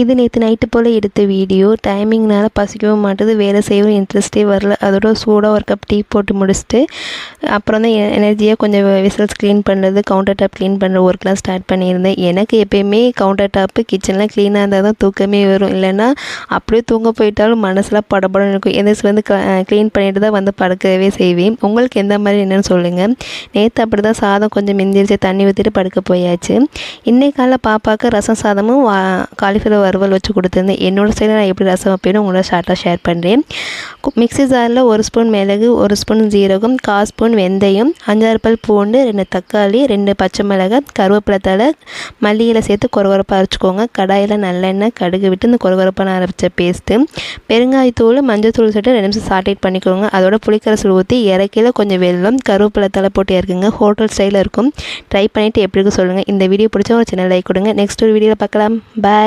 இது நேற்று நைட்டு போல் எடுத்த வீடியோ. டைமிங்னால பசிக்கவும் மாட்டுது, வேலை செய்யவும் இன்ட்ரெஸ்ட்டே வரல. அதோட சூடாக ஒரு கப் டீ போட்டு முடிச்சுட்டு அப்புறம் தான் எனர்ஜியாக கொஞ்சம் விசில்ஸ் க்ளீன் பண்ணுறது, கவுண்டர் டாப் க்ளீன் பண்ணுற ஒர்க்லாம் ஸ்டார்ட் பண்ணியிருந்தேன். எனக்கு எப்போயுமே கவுண்டர் டாப்பு கிச்சன்லாம் க்ளீனாக இருந்தால் தான் தூக்கமே வரும். இல்லைன்னா அப்படியே தூங்க போயிட்டாலும் மனசுலாம் படபடன்னு இருக்கும். எந்திரிச்சு வந்து க்ளீன் பண்ணிட்டு தான் வந்து படுக்கவே செய்வேன். உங்களுக்கு எந்த மாதிரி என்னென்னு சொல்லுங்கள். நேற்று அப்படி தான் சாதம் கொஞ்சம் மிந்திரிச்சு தண்ணி ஊற்றிட்டு படுக்க போயாச்சு. இன்றைக்கு காலைல பாப்பாவுக்கு ரசம் சாதமும் காலிஃப்ளவர் வறுவல் வச்சு கொடுத்துருந்தேன். என்னோடய சைடில் நான் எப்படி ரசம் வைப்பேன்னு உங்களோட ஷார்ட்டாக ஷேர் பண்ணுறேன். மிக்ஸி ஜாரில் 1 ஸ்பூன் மிளகு, 1 ஸ்பூன் ஜீரகம், 1/4 ஸ்பூன் வெந்தயம், 5-6 பல் பூண்டு, 2 தக்காளி, 2 பச்சை மிளகாய், கருவேப்பிலை தழை, மல்லியில சேர்த்து கொரகொரப்பாக அரைச்சிக்கோங்க. கடாயில் நல்லெண்ணெய் கடுகு விட்டு இந்த கொரகொரப்பான அரைச்ச பேஸ்ட்டு, பெருங்காயத்தூள், மஞ்சள் சேர்த்து 2 நிமிஷம் சாட்டேட் பண்ணிக்கோங்க. அதோட புளிக்கரசல் ஊற்றி இறக்கையில் கொஞ்சம் வெல்லம், கருவேப்பிலை தழை போட்டு இறக்குங்க. ஹோட்டல் ஸ்டைலில் இருக்கும். ட்ரை பண்ணிவிட்டு எப்படி இருக்கு சொல்லுங்கள். இந்த வீடியோ பிடிச்சா ஒரு சின்ன லைக் கொடுங்க. நெக்ஸ்ட் ஒரு வீடியோவில் பார்க்கலாம். பாய்.